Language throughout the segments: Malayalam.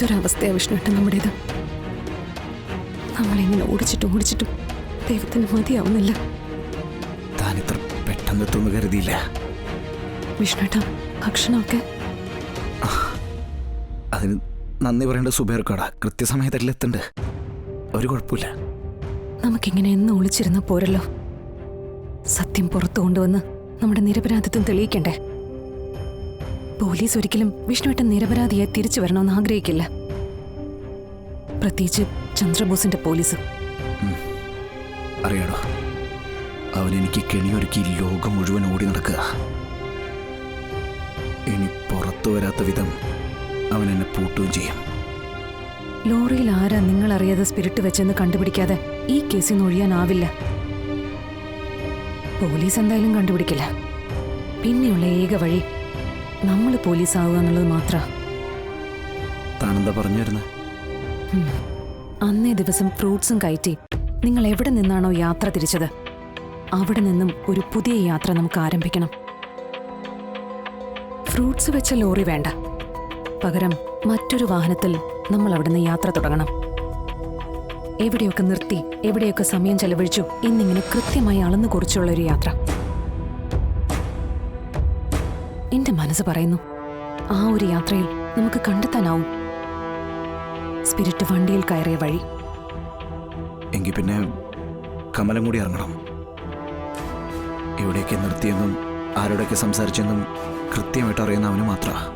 എന്തൊരവസ്ഥയാണ് വിഷ്ണുവേട്ടൻ നമ്മുടേത്. നമ്മളിങ്ങനെ ഓടിച്ചിട്ടും ദൈവത്തിന് മതിയാവുന്നില്ല. താനിത്ര പെട്ടെന്നെത്തുമെന്ന് കരുതിയില്ല. വിഷ്ണുവേട്ട, ഭക്ഷണമൊക്കെ അതിന് നന്ദി പറയേണ്ട സുബേർക്കാടാ. കൃത്യസമയത്തല്ല എത്തണ്ട്. ഒരു കുഴപ്പമില്ല. നമുക്കിങ്ങനെ എന്ന് ഒളിച്ചിരുന്ന പോരല്ലോ. സത്യം പുറത്തു കൊണ്ടുവന്ന് നമ്മുടെ നിരപരാധിത്വം തെളിയിക്കണ്ടേ? പോലീസ് ഒരിക്കലും വിഷ്ണുവേട്ടൻ നിരപരാധിയായി തിരിച്ചു വരണമെന്ന് ആഗ്രഹിക്കില്ല. പ്രത്യേകിച്ച് ചന്ദ്രബോസിന്റെ പോലീസ്. അറിയാടോ, അവനെനിക്ക് കെണിയൊരുക്കി ലോകം മുഴുവൻ ഓടി നടക്കുക. ഇനി പുറത്തു വരാത്ത വിധം അവൻ എന്നെ പൂട്ടുകയും ചെയ്യും. ലോറിയിൽ ആരാ നിങ്ങളറിയാതെ സ്പിരിറ്റ് വെച്ചെന്ന് കണ്ടുപിടിക്കാതെ ഈ കേസിൽ നിന്ന് ഒഴിയാനാവില്ല. പോലീസ് എന്തായാലും കണ്ടുപിടിക്കില്ല. പിന്നെയുള്ള ഏക വഴി നമ്മൾ പോലീസ് ആവുക എന്നുള്ളത് മാത്രമാണ്. താനെന്താ പറഞ്ഞു വരുന്നത്? അന്നേ ദിവസം ഫ്രൂട്ട്സും കയറ്റി നിങ്ങൾ എവിടെ നിന്നാണോ യാത്ര തിരിച്ചത്, അവിടെ നിന്നും ഒരു പുതിയ യാത്ര നമുക്ക് ആരംഭിക്കണം. ഫ്രൂട്ട്സ് വെച്ച ലോറി വേണ്ട, പകരം മറ്റൊരു വാഹനത്തിൽ നമ്മൾ അവിടുന്ന് യാത്ര തുടങ്ങണം. എവിടെയൊക്കെ നിർത്തി എവിടെയൊക്കെ സമയം ചെലവഴിച്ചു എന്നിങ്ങനെ കൃത്യമായി അളന്നു കുറിച്ചുള്ള ഒരു യാത്ര. എന്റെ മനസ്സ് പറയുന്നു, ആ ഒരു യാത്രയിൽ നമുക്ക് കണ്ടെത്താനാവും സ്പിരിറ്റ് വണ്ടിയിൽ കയറിയ വഴി. എങ്കിൽ പിന്നെ കമലം കൂടി ഇറങ്ങണം. എവിടെയൊക്കെ നിർത്തിയെന്നും ആരോടൊക്കെ സംസാരിച്ചെന്നും കൃത്യമായിട്ട് അറിയുന്ന അവന് മാത്രമാണ്.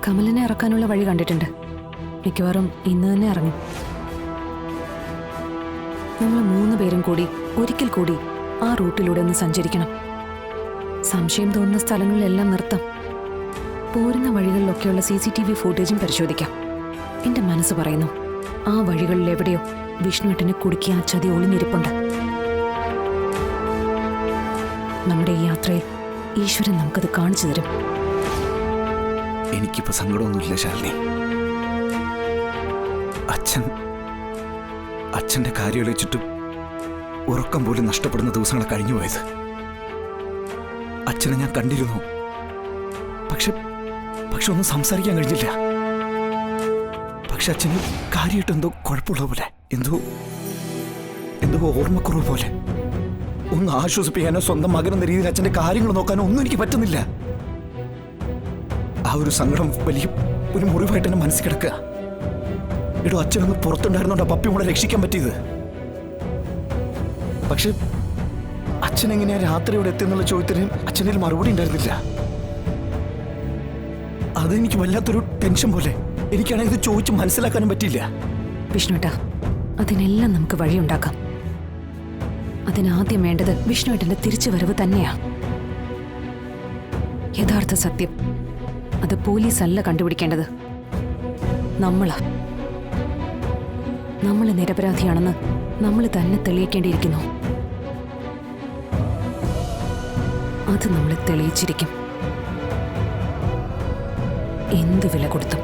കമലിനെ ഇറക്കാനുള്ള വഴി കണ്ടിട്ടുണ്ട്. മിക്കവാറും ഇന്ന് തന്നെ ഇറങ്ങും. നമ്മൾ 3 പേരും കൂടി ഒരിക്കൽ കൂടി ആ റൂട്ടിലൂടെ ഒന്ന് സഞ്ചരിക്കണം. സംശയം തോന്നുന്ന സ്ഥലങ്ങളിലെല്ലാം നിർത്താം. പോരുന്ന വഴികളിലൊക്കെയുള്ള CCTV ഫുട്ടേജും പരിശോധിക്കാം. എന്റെ മനസ്സ് പറയുന്നു, ആ വഴികളിൽ എവിടെയോ വിഷ്ണുവേട്ടനെ കുടുക്കിയ ആ ചതി ഒളിഞ്ഞിരിപ്പുണ്ട്. നമ്മുടെ ഈ യാത്രയിൽ ഈശ്വരൻ നമുക്കത് കാണിച്ചു തരും. എനിക്കിപ്പോ സങ്കടമൊന്നുമില്ല ശാലിനി. അച്ഛന്റെ കാര്യം ആലോചിച്ചിട്ട് ഉറക്കം പോലും നഷ്ടപ്പെടുന്ന ദിവസങ്ങൾ കഴിഞ്ഞു പോയത്. അച്ഛനെ ഞാൻ കണ്ടിരുന്നു, പക്ഷെ ഒന്നും സംസാരിക്കാൻ കഴിഞ്ഞില്ല. പക്ഷെ അച്ഛന് കാര്യമായിട്ട് എന്തോ കുഴപ്പമുള്ള പോലെ, എന്തോ ഓർമ്മക്കുറവ് പോലെ. ഒന്ന് ആശ്വസിപ്പിക്കാനോ സ്വന്തം മകനെന്ന രീതിയിൽ അച്ഛന്റെ കാര്യങ്ങൾ നോക്കാനോ ഒന്നും എനിക്ക് പറ്റുന്നില്ല. ആ ഒരു സങ്കടം വലിയ ഒരു മുറിവായിട്ട് എന്നെ മനസ്സിൽ കിടക്കുക. എടോ, അച്ഛനൊന്ന് പുറത്തുണ്ടായിരുന്നോണ്ടാ പപ്പി മോളെ രക്ഷിക്കാൻ പറ്റിയത്. പക്ഷെ അച്ഛൻ എങ്ങനെയാ രാത്രി ഇവിടെ എത്തിയെന്നുള്ള ചോദ്യത്തിന് അച്ഛനിൽ മറുപടി ഉണ്ടായിരുന്നില്ല. അതെനിക്ക് വല്ലാത്തൊരു ടെൻഷൻ പോലെ. എനിക്കാണെങ്കിൽ ഇത് ചോദിച്ച് മനസ്സിലാക്കാനും പറ്റിയില്ല. വിഷ്ണുവേട്ടാ, അതിനെല്ലാം നമുക്ക് വഴിയുണ്ടാക്കാം. അതിനാദ്യം വേണ്ടത് വിഷ്ണുവേട്ടന്റെ തിരിച്ചുവരവ് തന്നെയാ. യഥാർത്ഥ സത്യം അത് പോലീസല്ല കണ്ടുപിടിക്കേണ്ടത്, നമ്മളാ. നമ്മൾ നിരപരാധിയാണെന്ന് നമ്മൾ തന്നെ തെളിയിക്കേണ്ടിയിരിക്കുന്നു. അത് നമ്മൾ തെളിയിച്ചിരിക്കും, എന്ത് വില കൊടുത്തും.